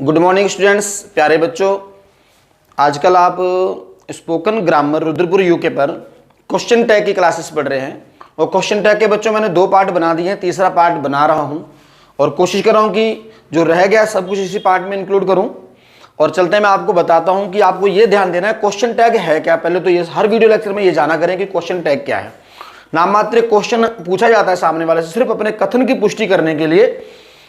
Good morning students, प्यारे बच्चों। आजकल आप स्पोकन ग्रामर रुद्रपुर यूके पर क्वेश्चन टैग की क्लासेस पढ़ रहे हैं और क्वेश्चन टैग के बच्चों मैंने 2 पार्ट बना दिए हैं, तीसरा पार्ट बना रहा हूं और कोशिश कर रहा हूं कि जो रह गया सब कुछ इसी पार्ट में इंक्लूड करूं। और चलते मैं आपको बताता हूं कि आपको ये ध्यान देना है क्वेश्चन टैग है क्या। पहले तो ये हर वीडियो लेक्चर में ये जाना करें कि क्वेश्चन टैग क्या है। नाम मात्र क्वेश्चन पूछा जाता है सामने वाले से सिर्फ अपने कथन की पुष्टि करने के लिए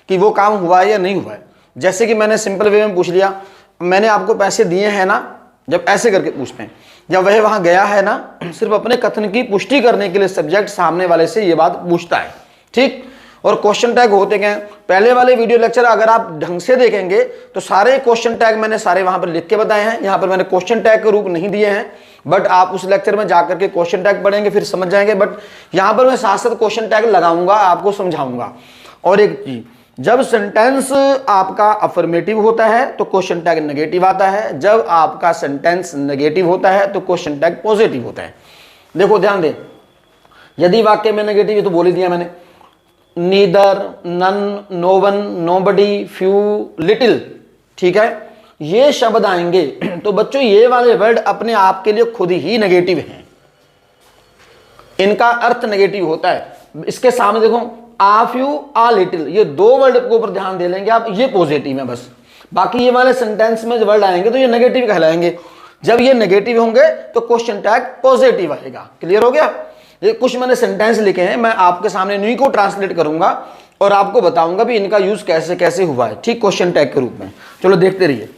कि वो काम हुआ है या नहीं हुआ है। जैसे कि मैंने सिंपल वे में पूछ लिया, मैंने आपको पैसे दिए हैं ना, जब ऐसे करके पूछते हैं, जब वह वहां गया है ना, सिर्फ अपने कथन की पुष्टि करने के लिए सब्जेक्ट सामने वाले से ये बात पूछता है। ठीक। और क्वेश्चन टैग होते क्या हैं, पहले वाले वीडियो लेक्चर अगर आप ढंग से देखेंगे तो सारे क्वेश्चन टैग मैंने सारे वहां पर लिख के बताए हैं। यहां पर मैंने क्वेश्चन टैग के रूप नहीं दिए हैं, बट आप उस लेक्चर में जाकर के क्वेश्चन टैग पढ़ेंगे फिर समझ जाएंगे। बट यहां पर मैं साथ साथ क्वेश्चन टैग लगाऊंगा, आपको समझाऊंगा। और एक चीज, जब सेंटेंस आपका अफर्मेटिव होता है तो क्वेश्चन टैग नेगेटिव आता है, जब आपका सेंटेंस नेगेटिव होता है तो क्वेश्चन टैग पॉजिटिव होता है। देखो ध्यान दें, यदि वाक्य में नेगेटिव है तो बोल ही दिया मैंने, neither, none, no one, nobody, few, little. ठीक है, ये शब्द आएंगे तो बच्चों ये वाले वर्ड अपने आप के लिए खुद ही नेगेटिव हैं, इनका अर्थ नेगेटिव होता है। इसके सामने देखो, आ फ्यू, आ लिटिल, ये 2 वर्ड के ऊपर ध्यान दे लेंगे आप, ये पॉजिटिव है बस। बाकी ये वाले सेंटेंस में जो वर्ड आएंगे तो ये नेगेटिव कहलाएंगे। जब ये नेगेटिव होंगे तो क्वेश्चन टैग पॉजिटिव आएगा। क्लियर हो गया। ये कुछ मैंने सेंटेंस लिखे हैं, मैं आपके सामने इन्हीं को ट्रांसलेट करूंगा और आपको बताऊंगा भी इनका यूज कैसे कैसे हुआ है। ठीक, क्वेश्चन टैग के रूप में। चलो देखते रहिए।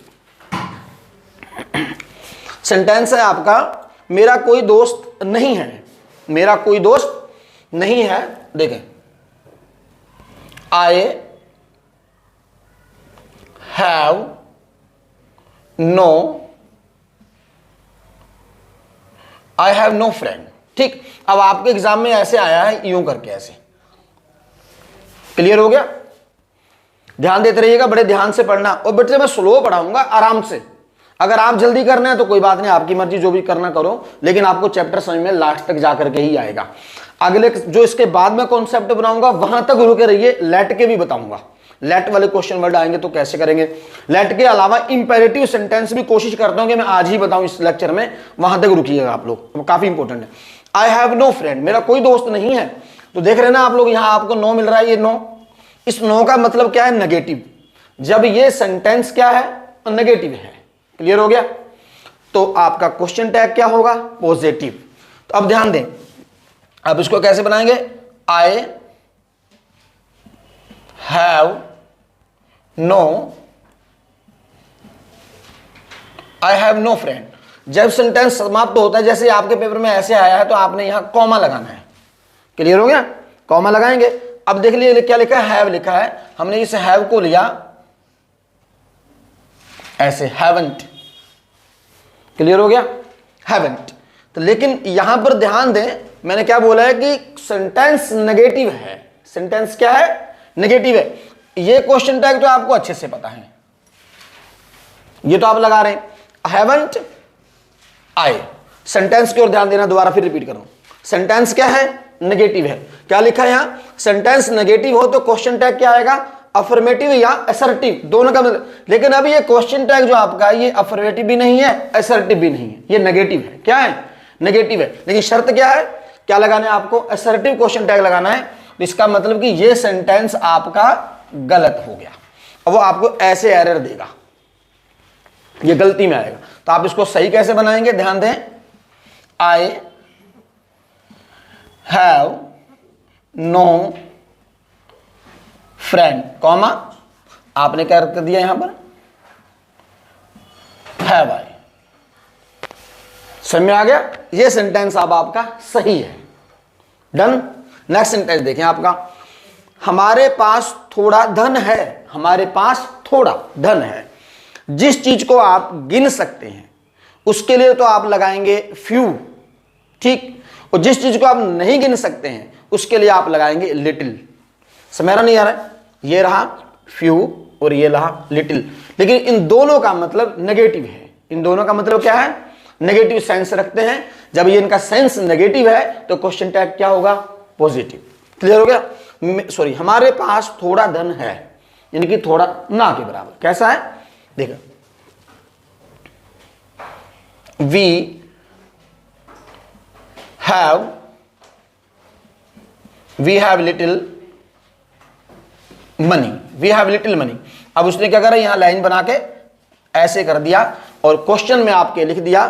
सेंटेंस है आपका, मेरा कोई दोस्त नहीं है। मेरा कोई दोस्त नहीं है। देखें, I have no friend। ठीक, अब आपके एग्जाम में ऐसे आया है, यूं करके ऐसे। क्लियर हो गया। ध्यान देते रहिएगा, बड़े ध्यान से पढ़ना। और बच्चे मैं स्लो पढ़ाऊंगा, आराम से। अगर आप जल्दी करना है तो कोई बात नहीं, आपकी मर्जी, जो भी करना करो, लेकिन आपको चैप्टर समझ में लास्ट तक जाकर के ही आएगा। अगले जो इसके बाद में कॉन्सेप्ट बनाऊंगा वहां तक रुके रहिए, लेट के भी बताऊंगा। लेट वाले क्वेश्चन वर्ड आएंगे तो कैसे करेंगे। लेट के अलावा इंपेरेटिव सेंटेंस भी कोशिश करता हूं कि मैं आज ही बताऊं इस लेक्चर में, वहां तक रुकिएगा आप लोग, काफी इंपॉर्टेंट है। आई हैव नो फ्रेंड, मेरा कोई दोस्त नहीं है। तो देख रहे ना आप लोग, यहां आपको नो मिल रहा है, ये नो। इस नो का मतलब क्या है, नेगेटिव। जब ये सेंटेंस क्या है, नेगेटिव है। क्लियर हो गया। तो आपका क्वेश्चन टैग क्या होगा, पॉजिटिव। तो अब ध्यान दें, अब इसको कैसे बनाएंगे, आई हैव नो फ्रेंड। जब सेंटेंस समाप्त होता है, जैसे आपके पेपर में ऐसे आया है तो आपने यहां कॉमा लगाना है। क्लियर हो गया, कॉमा लगाएंगे। अब देख लीजिए क्या लिखा है, हैव लिखा है। हमने इस हैव को लिया ऐसे, हैवंट। क्लियर हो गया, हैवंट। तो लेकिन यहां पर ध्यान दें, मैंने क्या बोला है कि सेंटेंस नेगेटिव है। सेंटेंस क्या है, नेगेटिव है। ये क्वेश्चन टैग तो आपको अच्छे से पता है, ये तो आप लगा रहे हैं, हैवंट आई। सेंटेंस की ओर ध्यान देना, दोबारा फिर रिपीट कर रहा हूं। सेंटेंस क्या है, नेगेटिव है। क्या लिखा है यहां, सेंटेंस नेगेटिव हो तो क्वेश्चन टैग क्या आएगा, अफर्मेटिव या असर्टिव, दोनों का मतलब। लेकिन अब ये क्वेश्चन टैग जो आपका, ये अफर्मेटिव भी नहीं है, असर्टिव भी नहीं है, ये नेगेटिव है। क्या है, नेगेटिव है। लेकिन शर्त क्या है, क्या लगाना है आपको, असर्टिव क्वेश्चन टैग लगाना है। तो इसका मतलब कि ये सेंटेंस आपका गलत हो गया। अब वो आपको ऐसे एरर देगा, ये गलती में आएगा। तो आप इसको सही कैसे बनाएंगे, ध्यान दें, I have no friend, comma, आपने क्या कर दिया यहां पर, हैव आई। समझ में आ गया। ये सेंटेंस अब आपका सही है। डन। नेक्स्ट सेंटेंस देखें आपका, हमारे पास थोड़ा धन है। हमारे पास थोड़ा धन है। जिस चीज को आप गिन सकते हैं उसके लिए तो आप लगाएंगे फ्यू। ठीक। और जिस चीज को आप नहीं गिन सकते हैं उसके लिए आप लगाएंगे लिटिल। समझ नहीं आ रहा है, ये रहा फ्यू और ये रहा लिटिल। लेकिन इन दोनों का मतलब नेगेटिव है। इन दोनों का मतलब क्या है, नेगेटिव सेंस रखते हैं। जब ये इनका सेंस नेगेटिव है तो क्वेश्चन टैग क्या होगा, पॉजिटिव। क्लियर हो गया। सॉरी, हमारे पास थोड़ा धन है, यानी कि थोड़ा ना के बराबर। कैसा है, देखो, we have little money, we have little money. अब उसने क्या करा, यहां लाइन बना के ऐसे कर दिया और क्वेश्चन में आपके लिख दिया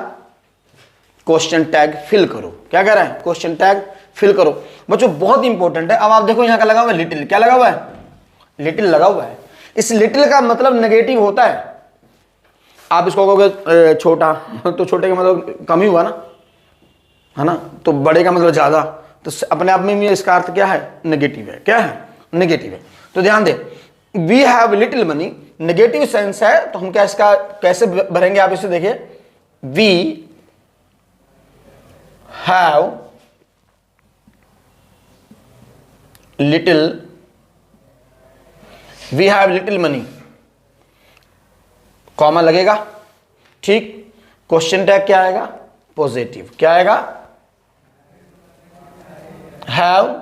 क्वेश्चन टैग फिल करो। क्या कह रहा है, क्वेश्चन टैग फिल करो। बच्चों बहुत इंपॉर्टेंट है। अब आप देखो यहां का लगा हुआ है लिटिल, क्या लगा हुआ है, लिटिल लगा हुआ है। इस लिटिल का मतलब नेगेटिव होता है। आप इसको कहोगे छोटा, तो छोटे का मतलब कम ही हुआ ना, है ना, तो बड़े का मतलब ज्यादा, तो अपने आप में इसका अर्थ क्या है, नेगेटिव है। क्या है, नेगेटिव है। तो ध्यान दे, we have little money negative sense है, तो हम क्या इसका कैसे भरेंगे, आप इसे देखिए, we have little, we have little money, comma लगेगा, ठीक। क्वेश्चन टैग क्या आएगा, पॉजिटिव। क्या आएगा, हैव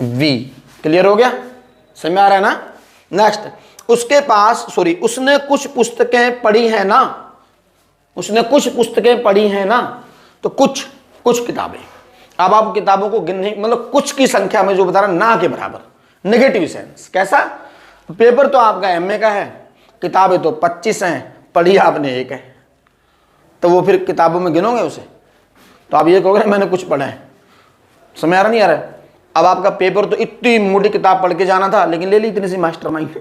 वी। क्लियर हो गया, समझ में आ रहा है ना। नेक्स्ट, उसके पास, सॉरी, उसने कुछ पुस्तकें पढ़ी है ना, उसने कुछ पुस्तकें पढ़ी हैं ना, तो कुछ किताबें। अब आप किताबों को गिनने, मतलब कुछ की संख्या में जो बता रहा, ना के बराबर, नेगेटिव सेंस। कैसा, पेपर तो आपका एमए का है, किताबें तो 25 हैं, पढ़ी आपने एक है, तो वो फिर किताबों में गिनोगे उसे, तो आप ये कहोगे मैंने कुछ पढ़ा है। समझ आ रहा नहीं आ रहा है। अब आपका पेपर तो इतनी मोटी किताब पढ़ के जाना था, लेकिन ले ली इतनी सी मास्टरमाइंड,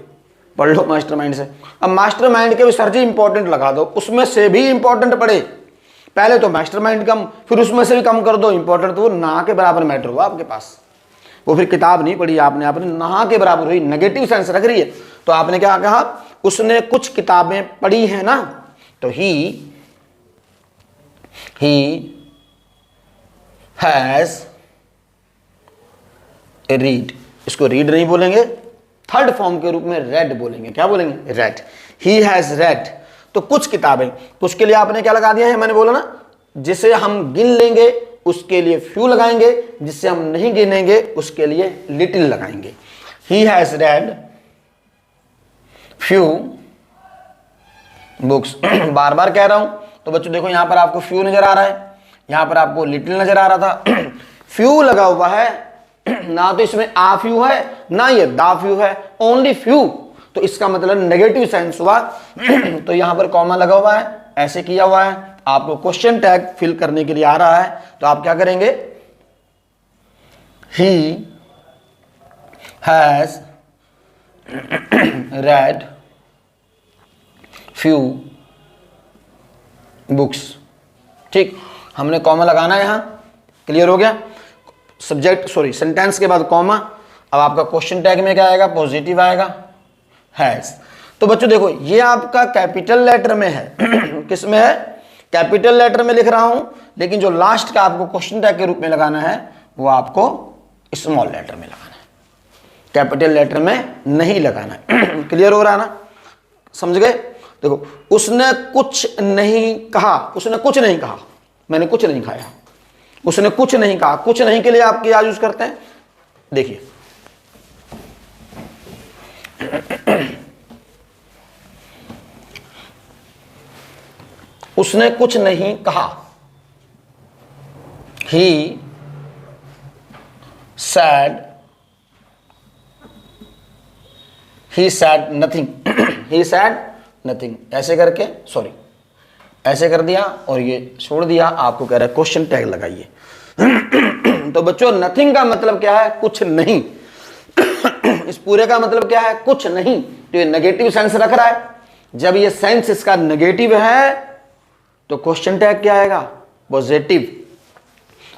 पढ़ लो मास्टरमाइंड से। अब मास्टरमाइंड के भी सर जी इंपॉर्टेंट लगा दो, उसमें से भी इंपॉर्टेंट पढ़े। पहले तो मास्टरमाइंड कम, फिर उसमें से भी कम कर दो इंपॉर्टेंट, तो वो ना के बराबर मैटर हुआ आपके पास। वो फिर किताब नहीं पढ़ी आपने ना के बराबर हुई, नेगेटिव सेंस रख रही है। तो आपने क्या कहा, उसने कुछ किताबें पढ़ी है ना, तो ही हैज रीड। इसको रीड नहीं बोलेंगे, थर्ड फॉर्म के रूप में रेड बोलेंगे। क्या बोलेंगे, रेड। ही हैज रेड, तो कुछ किताबें, तो उसके लिए आपने क्या लगा दिया है, मैंने बोला ना, जिसे हम गिन लेंगे उसके लिए फ्यू लगाएंगे, जिससे हम नहीं गिनेंगे उसके लिए लिटिल लगाएंगे। He has read few books. बार बार कह रहा हूं, तो बच्चों देखो यहां पर आपको फ्यू नजर आ रहा है, यहां पर आपको लिटिल नजर आ रहा था। फ्यू लगा हुआ है ना, तो इसमें आ फ्यू है ना ये दा फ्यू है, ओनली फ्यू, तो इसका मतलब नेगेटिव सेंस हुआ। तो यहां पर कॉमा लगा हुआ है, ऐसे किया हुआ है, आपको क्वेश्चन टैग फिल करने के लिए आ रहा है, तो आप क्या करेंगे, ही हैज रेड फ्यू बुक्स। ठीक, हमने कॉमा लगाना है यहां, क्लियर हो गया। सब्जेक्ट, सॉरी, सेंटेंस के बाद कॉमा। अब आपका क्वेश्चन टैग में क्या आएगा, पॉजिटिव आएगा, हैज। तो बच्चों देखो ये आपका कैपिटल लेटर में है। किस में है, कैपिटल लेटर में लिख रहा हूं, लेकिन जो लास्ट का आपको क्वेश्चन टैग के रूप में लगाना है वो आपको स्मॉल लेटर में लगाना है, कैपिटल लेटर में नहीं लगाना है। क्लियर हो रहा है ना, समझ गए। देखो, उसने कुछ नहीं कहा, उसने कुछ नहीं कहा, मैंने कुछ नहीं खाया, उसने कुछ नहीं कहा। कुछ नहीं के लिए आप क्या यूज करते हैं, देखिए, उसने कुछ नहीं कहा, ही said nothing, he said nothing। ऐसे करके, सॉरी, ऐसे कर दिया और ये छोड़ दिया, आपको कह रहा है क्वेश्चन टैग लगाइए। तो बच्चों नथिंग का मतलब क्या है, कुछ नहीं। इस पूरे का मतलब क्या है, कुछ नहीं, तो ये नेगेटिव सेंस रख रहा है। जब ये सेंस इसका नेगेटिव है तो क्वेश्चन टैग क्या आएगा, पॉजिटिव।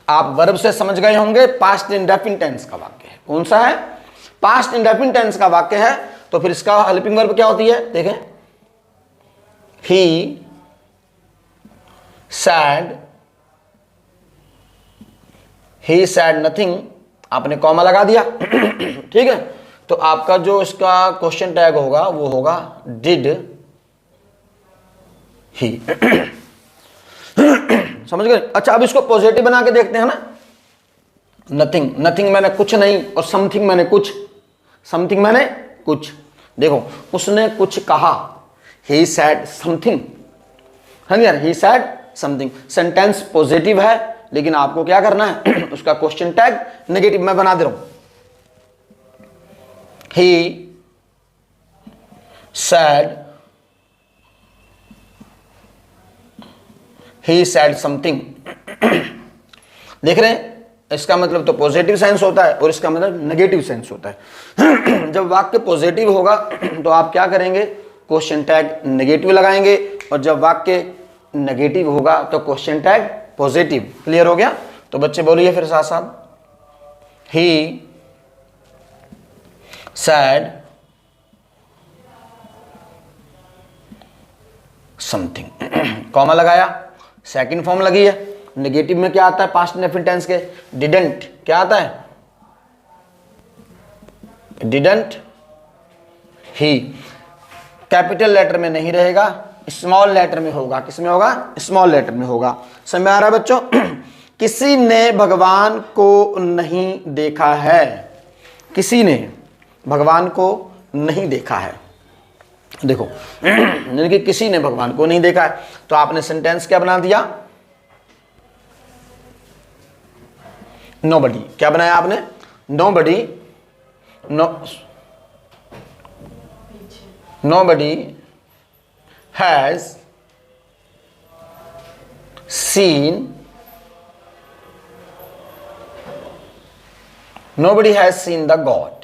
आप वर्ब से समझ गए होंगे, पास्ट इंडेफिनिट टेंस का वाक्य है। कौन सा है, पास्ट इंडेफिनिट टेंस का वाक्य है, तो फिर इसका हेल्पिंग वर्ब क्या होती है, देखें, ही said nothing, आपने कॉमा लगा दिया। ठीक है, तो आपका जो इसका क्वेश्चन टैग होगा वो होगा डिड ही। समझ गए। अच्छा, अब इसको पॉजिटिव बना के देखते हैं ना। नथिंग, नथिंग मैंने कुछ नहीं, और समथिंग मैंने कुछ, समथिंग मैंने कुछ, देखो उसने कुछ कहा, he said something, है ना यार, he said something। Sentence positive है लेकिन आपको क्या करना है उसका क्वेश्चन टैग नेगेटिव मैं बना दे रहा हूं। he said something देख रहे हैं, इसका मतलब तो पॉजिटिव सेंस होता है और इसका मतलब नेगेटिव सेंस होता है। जब वाक्य पॉजिटिव होगा तो आप क्या करेंगे, क्वेश्चन टैग नेगेटिव लगाएंगे, और जब वाक्य नेगेटिव होगा तो क्वेश्चन टैग पॉजिटिव। क्लियर हो गया? तो बच्चे बोलिए फिर साथ साथ, ही सैड समथिंग, कॉमा लगाया, सेकंड फॉर्म लगी है। नेगेटिव में क्या आता है पास्ट इंडेफिनिट टेंस के, डिडंट क्या आता है, डिडंट ही। कैपिटल लेटर में नहीं रहेगा, स्मॉल लेटर में होगा। किसमें होगा? स्मॉल लेटर में होगा। समझ में आ रहा है बच्चों? किसी ने भगवान को नहीं देखा है, किसी ने भगवान को नहीं देखा है। देखो यानी कि किसी ने भगवान को नहीं देखा है, तो आपने सेंटेंस क्या बना दिया, नोबडी। क्या बनाया आपने? Nobody, nobody has seen, nobody has seen the God.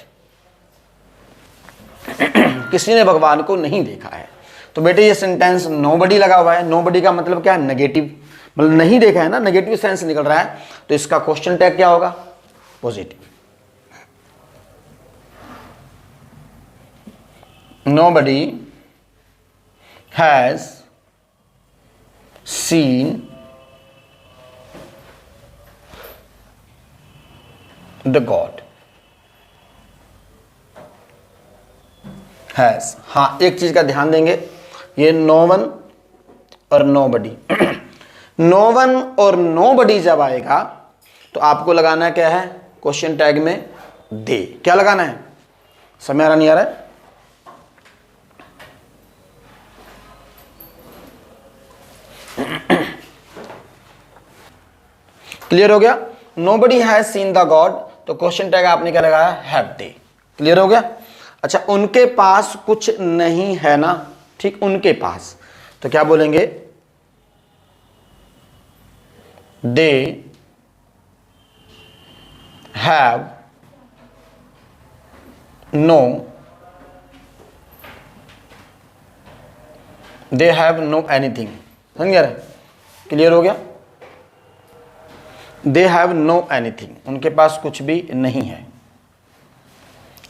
किसी ने भगवान को नहीं देखा है। तो बेटे ये सेंटेंस नोबडी लगा हुआ है, नोबडी का मतलब क्या है, नेगेटिव, मतलब नहीं देखा है ना, नेगेटिव सेंस निकल रहा है, तो इसका क्वेश्चन टैग क्या होगा, positive. Nobody has seen the God has. हाँ एक चीज का ध्यान देंगे, ये नो वन और नोबडी नो वन और नोबडी जब आएगा तो आपको लगाना क्या है, क्वेश्चन टैग में दे। क्या लगाना है, समझ आ रहा नहीं आ रहा है? क्लियर हो गया? Nobody has seen the God, तो क्वेश्चन टैग आपने क्या लगाया, हैव दे। क्लियर हो गया? अच्छा, उनके पास कुछ नहीं है ना, ठीक, उनके पास, तो क्या बोलेंगे, they have no, they have no anything. समझ गया? क्लियर हो गया? दे हैव नो एनीथिंग, उनके पास कुछ भी नहीं है।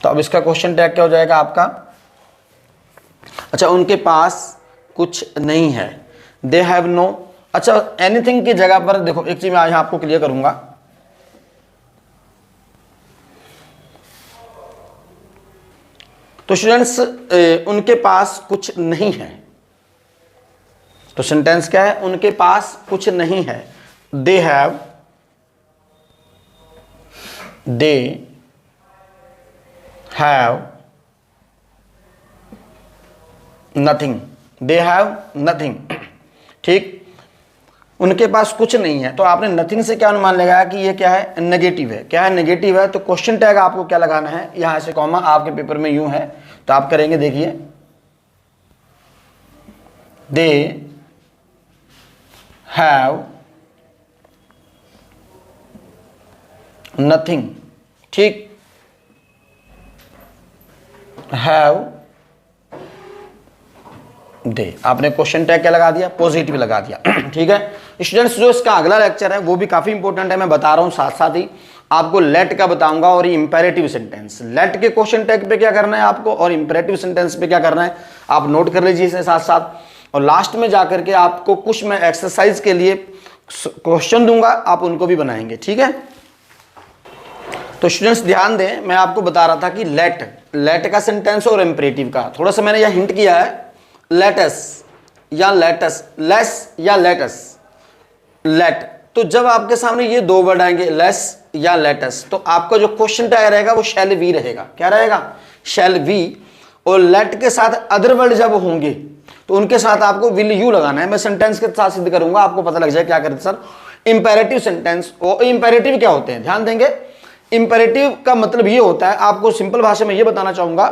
तो अब इसका क्वेश्चन टैग क्या हो जाएगा आपका, अच्छा उनके पास कुछ नहीं है, दे हैव नो। अच्छा एनीथिंग की जगह पर देखो एक चीज मैं यहां आपको क्लियर करूंगा, तो स्टूडेंट्स उनके पास कुछ नहीं है, तो सेंटेंस क्या है, उनके पास कुछ नहीं है, they have nothing, they have nothing. ठीक, उनके पास कुछ नहीं है, तो आपने नथिंग से क्या अनुमान लगाया कि ये क्या है, नेगेटिव है। क्या है, नेगेटिव है, तो क्वेश्चन टैग आपको क्या लगाना है, यहां से कॉमा, आपके पेपर में यूं है तो आप करेंगे, देखिए दे हैव नथिंग, ठीक, हैव दे, आपने क्वेश्चन टैग क्या लगा दिया, पॉजिटिव लगा दिया। ठीक है स्टूडेंट्स, जो इसका अगला लेक्चर है वो भी काफी इंपॉर्टेंट है, मैं बता रहा हूं, साथ साथ ही आपको लेट का बताऊंगा और ये इंपेरेटिव सेंटेंस, लेट के क्वेश्चन टैग पे क्या करना है आपको और इंपेरेटिव सेंटेंस पे क्या करना है, आप नोट कर लीजिए इसे साथ साथ। और लास्ट में जाकर के आपको कुछ मैं एक्सरसाइज के लिए क्वेश्चन दूंगा, आप उनको भी बनाएंगे। ठीक है, तो स्टूडेंट्स ध्यान दें, मैं आपको बता रहा था कि लेट का सेंटेंस और इंपेरेटिव का थोड़ा सा मैंने यह हिंट किया है, लेटस या लेटस, लेस या लेटस, लेट, तो जब आपके सामने ये दो वर्ड आएंगे लेस या लेटस, तो आपका जो क्वेश्चन टैग रहेगा वो शैल वी रहेगा। क्या रहेगा, शैल वी। और लेट के साथ अदर वर्ड जब होंगे तो उनके साथ आपको विल यू लगाना है। मैं सेंटेंस के साथ सिद्ध करूंगा, आपको पता लग जाए क्या करते सर। इंपेरेटिव सेंटेंस और इंपेरेटिव क्या होते हैं, ध्यान देंगे। इंपेरेटिव का मतलब ये होता है, आपको सिंपल भाषा में ये बताना चाहूंगा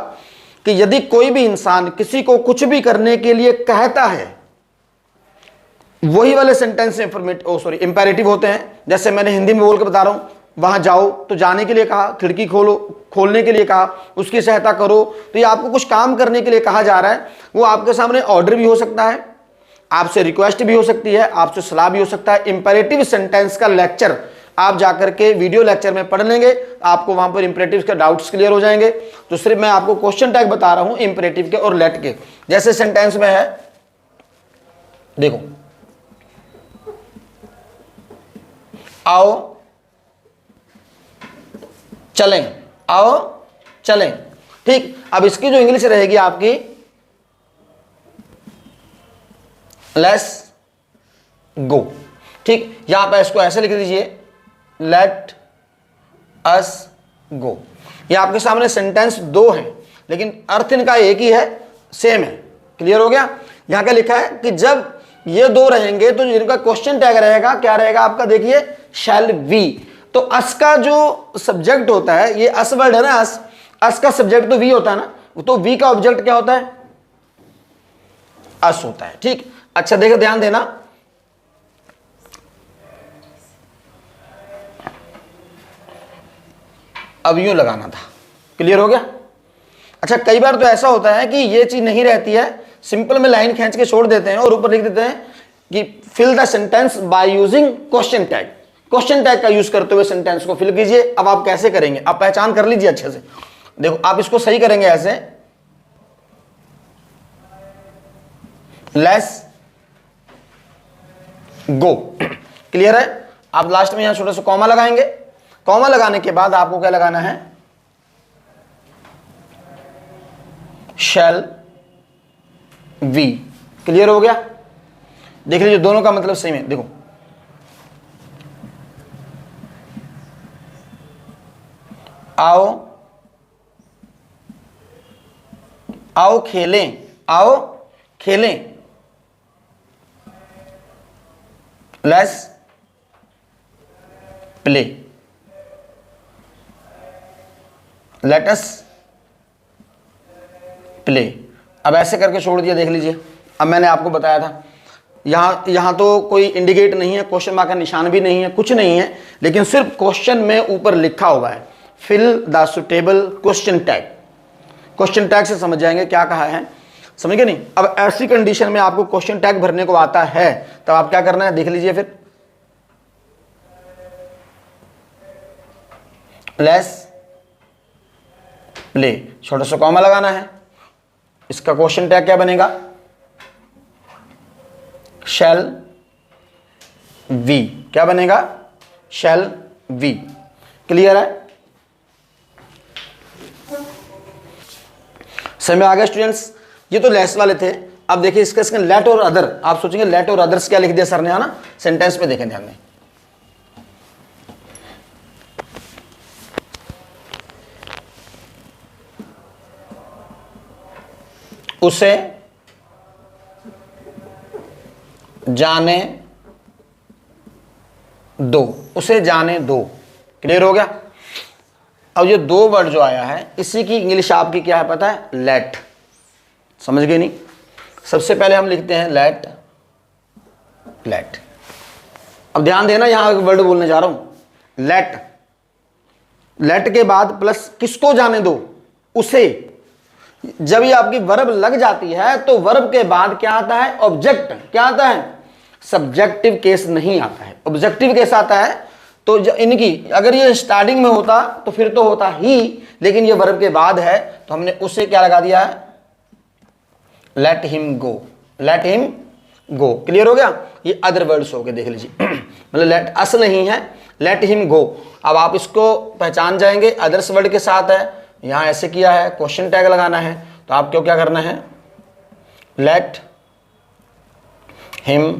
कि यदि कोई भी इंसान किसी को कुछ भी करने के लिए कहता है, वही वाले सेंटेंस इंपेरेटिव होते हैं। जैसे मैंने हिंदी में बोल के बता रहा हूं, वहां जाओ तो जाने के लिए कहा, खिड़की खोलो खोलने के लिए कहा, उसकी सहायता करो, तो ये आपको कुछ काम करने के लिए कहा जा रहा है। वो आपके सामने ऑर्डर भी हो सकता है, आपसे रिक्वेस्ट भी हो सकती है, आपसे सलाह भी हो सकता है। इंपेरेटिव सेंटेंस का लेक्चर आप जाकर के वीडियो लेक्चर में पढ़ लेंगे, आपको वहां पर इंपेरेटिव के डाउट्स क्लियर हो जाएंगे। तो सिर्फ मैं आपको क्वेश्चन टैग बता रहा हूं इंपेरेटिव के और लेट के। जैसे सेंटेंस में है, देखो, आओ चलें, आओ चलें, ठीक। अब इसकी जो इंग्लिश रहेगी आपकी, लेट्स गो, ठीक। यहां पर इसको ऐसे लिख दीजिए, लेट अस गो। ये आपके सामने सेंटेंस दो हैं, लेकिन अर्थ इनका एक ही है, सेम है। क्लियर हो गया। यहां क्या लिखा है कि जब ये दो रहेंगे तो इनका क्वेश्चन टैग रहेगा, क्या रहेगा आपका, देखिए, शैल वी। तो अस का जो सब्जेक्ट होता है, ये अस वर्ड है ना, अस का सब्जेक्ट तो वी होता है ना, तो वी का ऑब्जेक्ट क्या होता है, अस होता है, ठीक। अच्छा देखो, ध्यान देना, अब यूं लगाना था। क्लियर हो गया। अच्छा, कई बार तो ऐसा होता है कि ये चीज नहीं रहती है, सिंपल में लाइन खींच के छोड़ देते हैं और ऊपर लिख देते हैं कि fill the sentence by using question tag. Question tag का यूज करते हुए सेंटेंस को फिल कीजिए। अब आप कैसे करेंगे, आप पहचान कर लीजिए अच्छे से। देखो, आप इसको सही करेंगे ऐसे, लेट्स गो। क्लियर है। आप लास्ट में यहां छोटा सा कॉमा लगाएंगे। कॉमा लगाने के बाद आपको क्या लगाना है, शैल वी। क्लियर हो गया। देख लीजिए, दोनों का मतलब सेम है। देखो, आओ आओ खेलें, आओ खेलें, let's play, let us play. अब ऐसे करके छोड़ दिया, देख लीजिए। अब मैंने आपको बताया था, यहां तो कोई इंडिकेट नहीं है, क्वेश्चन मार्क का निशान भी नहीं है, कुछ नहीं है, लेकिन सिर्फ क्वेश्चन में ऊपर लिखा हुआ है, fill the suitable question tag. Question tag से समझ जाएंगे क्या कहा है, समझ गए नहीं। अब ऐसी कंडीशन में आपको क्वेश्चन टैग भरने को आता है, तब आप क्या करना है, देख लीजिए फिर, लेट्स प्ले, छोटा सा कॉमा लगाना है। इसका क्वेश्चन टैग क्या बनेगा, शैल वी। क्या बनेगा, शैल वी। क्लियर है। समझ में आ गया स्टूडेंट्स। ये तो लेस वाले थे। अब देखिए इसका लेट और अदर। आप सोचेंगे लेट और अदर्स क्या लिख दिया सर ने, है ना। सेंटेंस में देखें ध्यान में, उसे जाने दो, उसे जाने दो। क्लियर हो गया। अब ये दो वर्ड जो आया है, इसी की इंग्लिश आपकी क्या है पता है, लेट। समझ गए नहीं। सबसे पहले हम लिखते हैं लेट, लेट। अब ध्यान देना, यहां एक वर्ड बोलने जा रहा हूं, लेट। लेट के बाद प्लस किसको जाने दो, उसे। जब ये आपकी वर्ब लग जाती है तो वर्ब के बाद क्या आता है, ऑब्जेक्ट। क्या आता है, सब्जेक्टिव केस नहीं आता है, ऑब्जेक्टिव केस आता है। तो इनकी अगर ये स्टार्टिंग में होता तो फिर तो होता ही, लेकिन ये वर्ब के बाद है तो हमने उसे क्या लगा दिया है, let him go, let him go. Clear हो गया। ये अदर वर्ड्स हो गए, देख लीजिए। मतलब लेट अस नहीं है, लेट हिम गो। अब आप इसको पहचान जाएंगे, अदर्स वर्ड के साथ है। यहां ऐसे किया है, क्वेश्चन टैग लगाना है, तो आपको क्या करना है, let him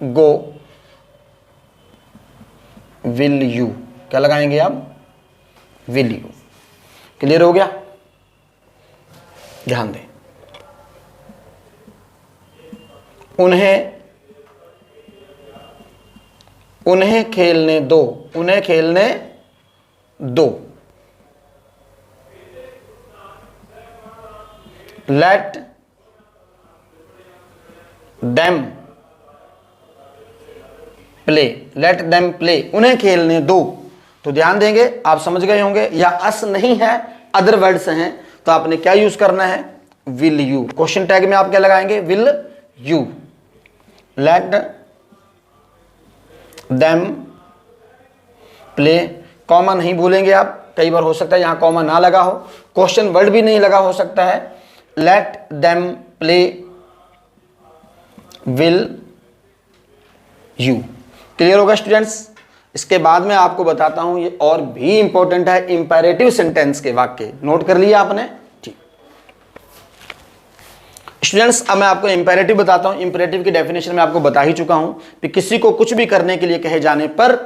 go will you. क्या लगाएंगे आप, विल यू। क्लियर हो गया। ध्यान दें, उन्हें खेलने दो, उन्हें खेलने दो। Let them play, let them play, उन्हें खेलने दो। तो ध्यान देंगे, आप समझ गए होंगे, या अस नहीं है, अदर वर्ड्स हैं, तो आपने क्या यूज करना है, विल यू। क्वेश्चन टैग में आप क्या लगाएंगे, will you. Let them play, comma नहीं भूलेंगे आप, कई बार हो सकता है यहां कॉमा ना लगा हो, क्वेश्चन वर्ड भी नहीं लगा हो सकता है। Let them play will you. Clear होगा स्टूडेंट्स। इसके बाद में आपको बताता हूं, ये और भी इंपॉर्टेंट है, इंपेरेटिव सेंटेंस के वाक्य। नोट कर लिया आपने, ठीक स्टूडेंट्स। अब मैं आपको इंपेरेटिव बताता हूं। इंपेरेटिव की डेफिनेशन में आपको बता ही चुका हूं कि किसी को कुछ भी करने के लिए कहे जाने पर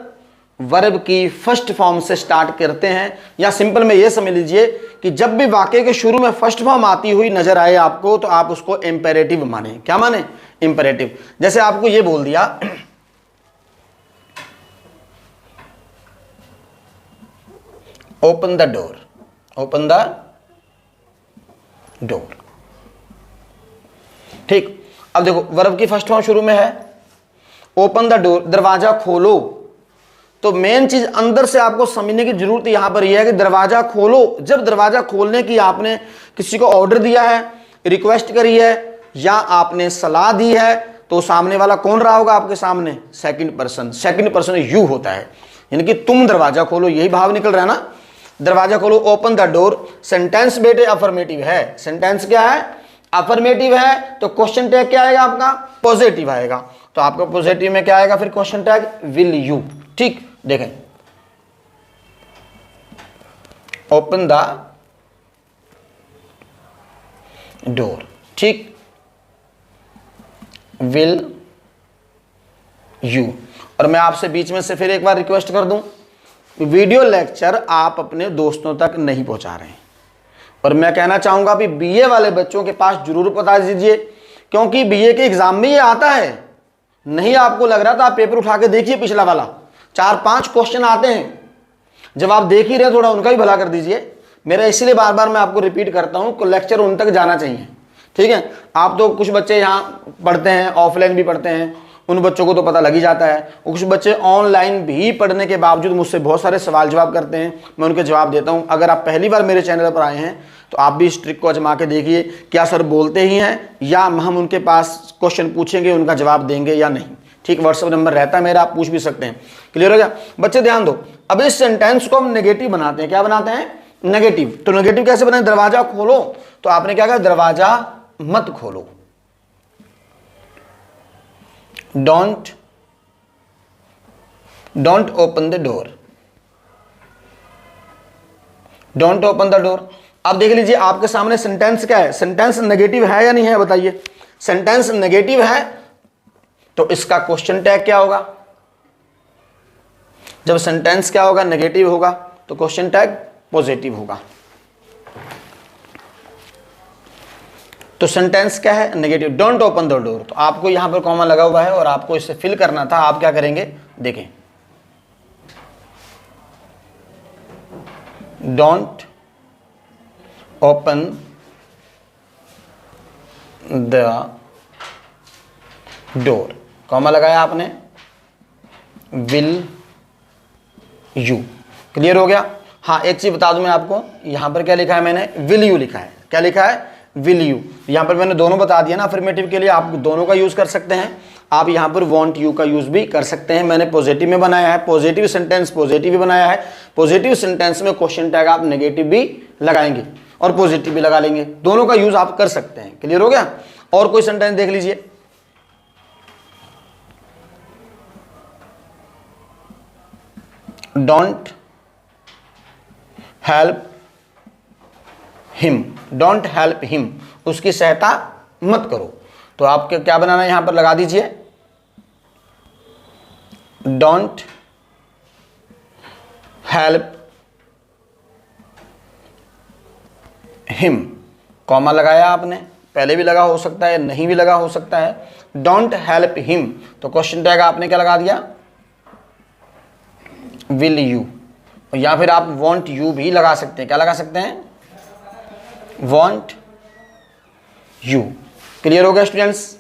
वर्ब की फर्स्ट फॉर्म से स्टार्ट करते हैं, या सिंपल में यह समझ लीजिए कि जब भी वाक्य के शुरू में फर्स्ट फॉर्म आती हुई नजर आए आपको, तो आप उसको इंपेरेटिव माने। क्या माने, इंपेरेटिव। जैसे आपको यह बोल दिया, open the door, open the door, ठीक। अब देखो वर्ब की फर्स्ट फॉर्म शुरू में है, ओपन द डोर, दरवाजा खोलो। तो मेन चीज अंदर से आपको समझने की जरूरत यहां पर यह है कि दरवाजा खोलो। जब दरवाजा खोलने की आपने किसी को ऑर्डर दिया है, रिक्वेस्ट करी है, या आपने सलाह दी है, तो सामने वाला कौन रहा होगा आपके सामने, second person. Second person you होता है, यानी कि तुम दरवाजा खोलो, यही भाव निकल रहा है ना। दरवाजा खोलो, ओपन द डोर। सेंटेंस बेटे अफर्मेटिव है। सेंटेंस क्या है, अफर्मेटिव है। तो क्वेश्चन टैग क्या आएगा आपका, पॉजिटिव आएगा। तो आपका पॉजिटिव में क्या आएगा फिर क्वेश्चन टैग, विल यू। ठीक, देखें, ओपन द डोर, ठीक, विल यू। और मैं आपसे बीच में से फिर एक बार रिक्वेस्ट कर दूं, वीडियो लेक्चर आप अपने दोस्तों तक नहीं पहुंचा रहे हैं, और मैं कहना चाहूंगा कि बीए वाले बच्चों के पास जरूर बता दीजिए, क्योंकि बीए के एग्जाम में ये आता है। नहीं आपको लग रहा था, आप पेपर उठा के देखिए, पिछला वाला 4-5 क्वेश्चन आते हैं। जब आप देख ही रहे, थोड़ा उनका भी भला कर दीजिए। मेरा इसीलिए बार बार मैं आपको रिपीट करता हूं कि लेक्चर उन तक जाना चाहिए, ठीक है। आप तो कुछ बच्चे यहाँ पढ़ते हैं, ऑफलाइन भी पढ़ते हैं, उन बच्चों को तो पता लग ही जाता है। कुछ बच्चे ऑनलाइन भी पढ़ने के बावजूद मुझसे बहुत सारे सवाल जवाब करते हैं, मैं उनके जवाब देता हूं। अगर आप पहली बार मेरे चैनल पर आए हैं तो आप भी इस ट्रिक को आजमा के देखिए, क्या सर बोलते ही हैं या हम उनके पास क्वेश्चन पूछेंगे, उनका जवाब देंगे या नहीं। ठीक, व्हाट्सएप नंबर रहता है मेरा, आप पूछ भी सकते हैं। क्लियर हो गया बच्चे, ध्यान दो। अब इस सेंटेंस को हम नेगेटिव बनाते हैं। क्या बनाते हैं, नेगेटिव। तो नेगेटिव कैसे बनाए, दरवाजा खोलो, तो आपने क्या कहा, दरवाजा मत खोलो। Don't open the door, don't open the door. अब देख लीजिए आपके सामने सेंटेंस क्या है, सेंटेंस नेगेटिव है या नहीं है, बताइए। सेंटेंस नेगेटिव है तो इसका क्वेश्चन टैग क्या होगा। जब सेंटेंस क्या होगा, नेगेटिव होगा, तो क्वेश्चन टैग पॉजिटिव होगा। तो सेंटेंस क्या है, negative. Don't open the door, तो आपको यहां पर कॉमा लगा हुआ है और आपको इसे फिल करना था। आप क्या करेंगे, देखें, don't open the door, comma लगाया आपने, विल यू। क्लियर हो गया। हाँ, एक चीज बता दूं मैं आपको, यहां पर क्या लिखा है मैंने, विल यू लिखा है। क्या लिखा है, विल यू। यहां पर मैंने दोनों बता दिया ना, अफर्मेटिव के लिए आप दोनों का यूज कर सकते हैं। आप यहां पर वांट यू का यूज भी कर सकते हैं। मैंने पॉजिटिव में बनाया है, पॉजिटिव सेंटेंस पॉजिटिव भी बनाया है। पॉजिटिव सेंटेंस में क्वेश्चन टैग आप नेगेटिव भी लगाएंगे और पॉजिटिव भी लगा लेंगे, दोनों का यूज आप कर सकते हैं। क्लियर हो गया। और कोई सेंटेंस देख लीजिए, don't help him, don't help him, उसकी सहायता मत करो। तो आपके क्या बनाना है, यहां पर लगा दीजिए, डोंट हेल्प हिम, कॉमा लगाया आपने, पहले भी लगा हो सकता है, नहीं भी लगा हो सकता है। डोंट हेल्प हिम, तो क्वेश्चन टैग आपने क्या लगा दिया, विल यू, या फिर आप वॉन्ट यू भी लगा सकते हैं। क्या लगा सकते हैं, वॉन्ट यू। क्लियर हो गया स्टूडेंट्स?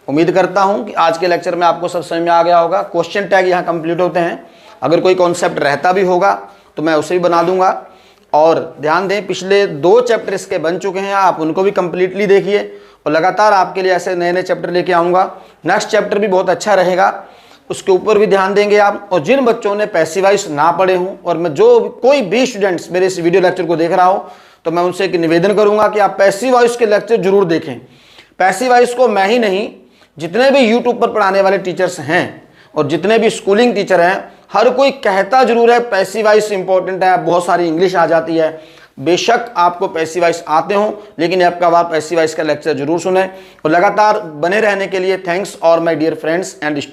उम्मीद करता हूं कि आज के लेक्चर में आपको सब समझ में आ गया होगा। क्वेश्चन टैग यहाँ कंप्लीट होते हैं। अगर कोई कॉन्सेप्ट रहता भी होगा तो मैं उसे भी बना दूंगा। और ध्यान दें, पिछले 2 चैप्टर इसके बन चुके हैं, आप उनको भी कंप्लीटली देखिए और लगातार आपके लिए ऐसे नए नए चैप्टर लेके आऊँगा। नेक्स्ट चैप्टर भी बहुत अच्छा रहेगा, उसके ऊपर भी ध्यान देंगे आप। और जिन बच्चों ने पैसिवाइज ना पढ़े हों, और मैं जो कोई भी स्टूडेंट्स मेरे इस वीडियो लेक्चर को देख रहा हो, तो मैं उनसे एक निवेदन करूंगा कि आप पैसिवाइज के लेक्चर जरूर देखें। पैसिवाइज को मैं ही नहीं, जितने भी यूट्यूब पर पढ़ाने वाले टीचर्स हैं और जितने भी स्कूलिंग टीचर हैं, हर कोई कहता जरूर है पैसिवाइज इंपॉर्टेंट है, बहुत सारी इंग्लिश आ जाती है। बेशक आपको पैसिवाइज आते हो, लेकिन आपका आप पैसिवाइज का लेक्चर जरूर सुने। और लगातार बने रहने के लिए थैंक्स और my dear friends and students.